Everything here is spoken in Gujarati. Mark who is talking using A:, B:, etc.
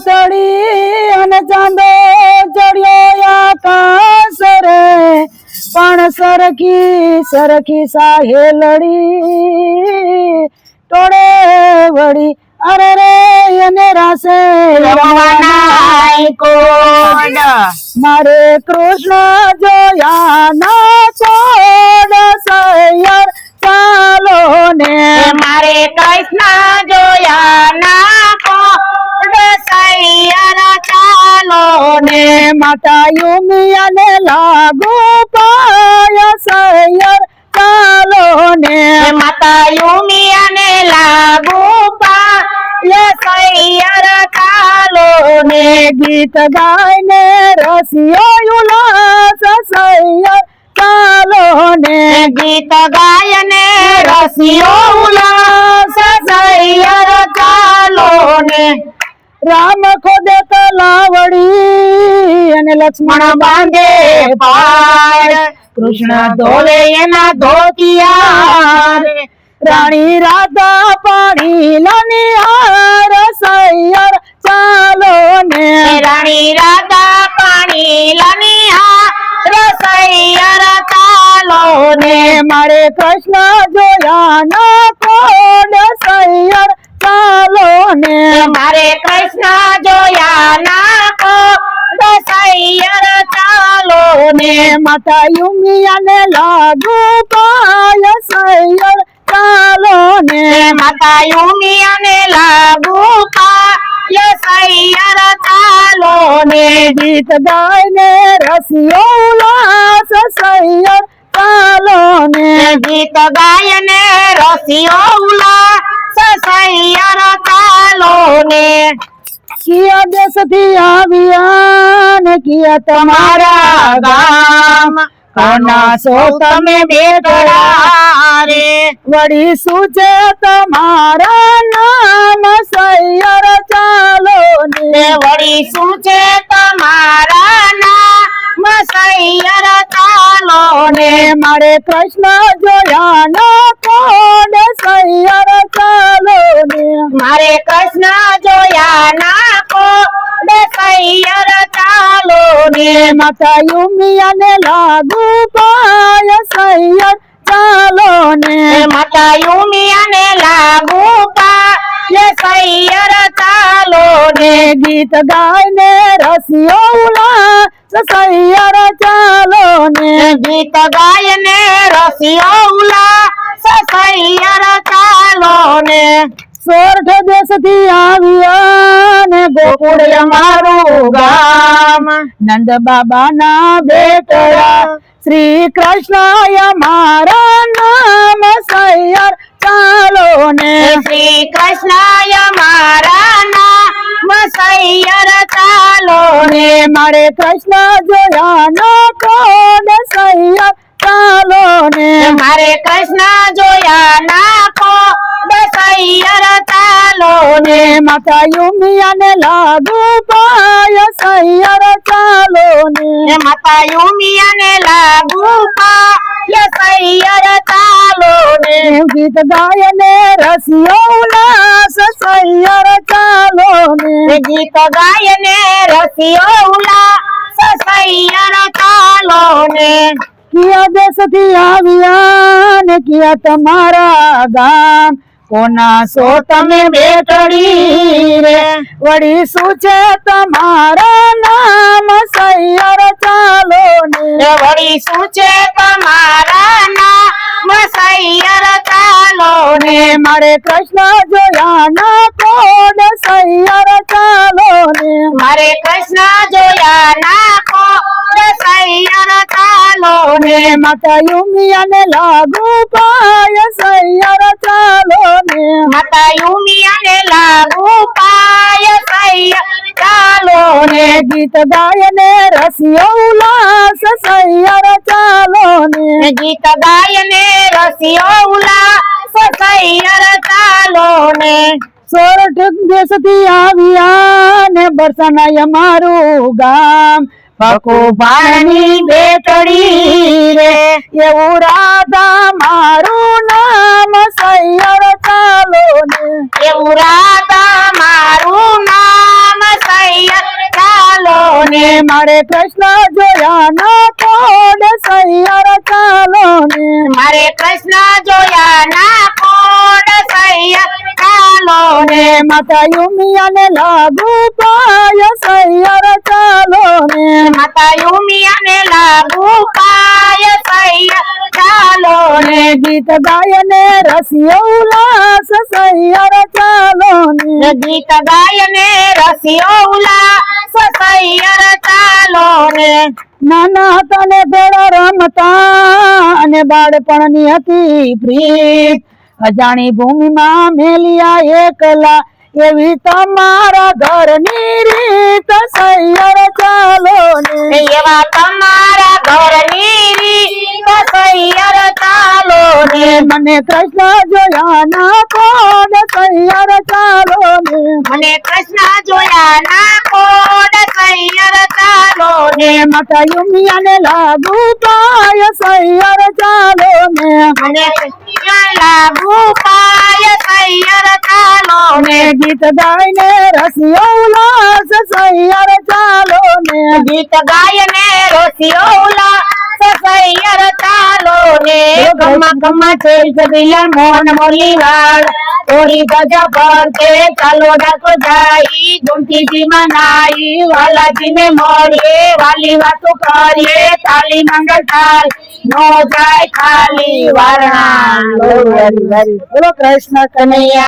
A: ચડી અને ચાંદો ચડ્યો આકાશ રે પણ સરખી સરખી સાહેલડી ટોળે વળી અરે રે એને રાસે
B: કોડ
A: મારે કૃષ્ણ જોયા ના છોડ સૈયર ચાલો ને
B: મારે કૃષ્ણ જોયા ના કોડ સૈયર ચાલો ને
A: માતા યુમિયાને લાગુ પાય સૈયર ચાલો ને
B: માતા યુમિયાને લાગુ પાય સૈયર ચાલો ને
A: ગીત ગાયને રસિયો ઉલ્લાસ સૈયર ચાલો ને
B: ગીત ગાયને રસિયો ઉલ્લાસ સૈયર ચાલો ને
A: રામ ખોદે તલાવડી અને લક્ષ્મણ
B: બાંધે પાર કૃષ્ણ ધોવે એના ધોતિયા
A: રાણી રાધા પાણી લનિહાર સૈયર ચાલો ને
B: રાણી રાધા પાણી લનિહાર સૈયર ચાલો ને
A: મારે કૃષ્ણ જોયા ના કોડ સૈયર ચાલો ને
B: મારે કૃષ્ણ જોયા ના કોડ સૈયર ચાલો ને
A: માતા યુમિયાને લાગુ પાય સૈયર ચાલો ને
B: માતા યુમિયાને લાગુ પાય સૈયર ચાલો ને
A: ગીત ગાયને રસિયો ઉલ્લાસ સૈયર ચાલો ને
B: ગીત ગાયને રસિયો ઉલ્લાસ સૈયર ચાલો ને
A: કિયા દેશથી આવ્યા ને કિયા તમારા ગામ
B: કોના છો તમે બેટડા રે
A: વળી શું છે તમારા નામ સૈયર ચાલો ને
B: વળી શું છે તમારા નામ સૈયર ચાલો ને
A: મારે કૃષ્ણ જોયા ના કોડ સૈયર ચાલો ને
B: મારે કૃષ્ણ જોયા ના કોડ સૈયર ચાલો ને
A: માતા યુમિયાને લાગુ પાય સૈયર ચાલો ને
B: માતા યુમિયાને લાગુ પાય સૈયર ચાલો ને
A: ગીત ગાયને રસિયો ઉલ્લાસ સૈયર ચાલો ને
B: ગીત ગાયને રસિયો ઉલ્લાસ સૈયર ચાલો ને
A: સોરઠ દેશથી આવ્યા ને ગોકુળ અમારું ગામ નંદ બાબાના બેટડા શ્રી કૃષ્ણ અમારા નામ સૈયર ચાલો ને
B: શ્રી કૃષ્ણ અમારા નામ સૈયર ચાલો ને
A: મારે કૃષ્ણ જોયા ના કોડ સૈયર ચાલો ને
B: મારે કૃષ્ણ જોયા ના કોડ સૈયર ચાલો ને
A: માતા યુમિયાને લાગુ પાય સૈયર ચાલો ને
B: માતા યુમિયાને લાગુ પાય સૈયર ચાલો ને
A: ગીત ગાયને રસિયો ઉલ્લાસ સૈયર ચાલો ને
B: ગીત ગાયને રસિયો ઉલ્લાસ સૈયર ચાલો ને
A: કિયા દેશથી આવ્યા ને કિયા તમારા ગામ કોના છો તમે બેટડી રે વળી શું છે તમારા નામ સૈયર ચાલો ને
B: વળી શું છે તમારા નામ સૈયર ચાલો ને
A: મારે કૃષ્ણ જોયા ના કોડ સૈયર ચાલો ને
B: મારે કૃષ્ણ જોયા ના કોડ સૈયર ચાલો ને
A: માતા યુમિયાને લાગુ પાય સૈયર ચાલો ને
B: માતા યુમિયાને લાગુ પાય સૈયર ચાલો ને
A: ગીત ગાયને રસિયો ઉલ્લાસ સૈયર ચાલો ને
B: ગીત ગાયને રસિયો ઉલ્લાસ સૈયર ચાલો ને
A: સોરઠ દેશથી આવ્યા ને બરસાના અમારું ગામ ભકુભાની બેટડી રે એવું રાધા મારું નામ સૈયર ચાલો ને
B: એવું રાધા મારું નામ સૈયર
A: મારે કૃષ્ણ જોયા ના કોડ સૈયર ચાલો ને
B: મારે કૃષ્ણ જોયા ના કોડ સૈયર ચાલો ને
A: માતા યુમિયાને લાગુ પાય સૈયર ચાલો ને
B: માતા યુમિયાને લાગુ પાય સૈયર ચાલો ને
A: ગીત ગાયને રસિયો ઉલ્લાસ સૈયર ચાલો ને
B: ગીત ગાયને રસિયો ઉલ્લાસ સૈયર ચાલો ને
A: નાના હતા ને ભેળા રમતા અને બાળપણની હતી પ્રીત અજાણી ભૂમિમાં મેલિયા એકલા એવી તમારા ઘરની રીત સૈયર ચાલો ને
B: એવા તમારા ઘરની રીત સૈયર ચાલો ને
A: મને કૃષ્ણ જોયા ના કોડ સૈયર ચાલો ને
B: મને કૃષ્ણ જોયા ના કોડ સૈયર ચાલો ને
A: માતા યુમિયાને લાગુ પાય સૈયર ચાલો ને
B: મને કૃષ્ણ લાગુ પાય સૈયર ચાલો ને
A: ગીત ગાયને રસિયો ઉલ્લાસ સૈયર ચાલો ને
B: ગીત ગાયને રસિયો ઉલ્લાસ સૈયર ચાલો ને ગમા ગમા છે જબિલા મોહન મોલીવાળ થોડી ગજા પર કે ચાલો ડાકો જાય ગુમતીજી મનાઈ વાલાજીને મળીએ વાલી વાતો કરીએ તાલી મંગળ થાય નો જાય ખાલી વારણા
A: બોલો કૃષ્ણ કનૈયા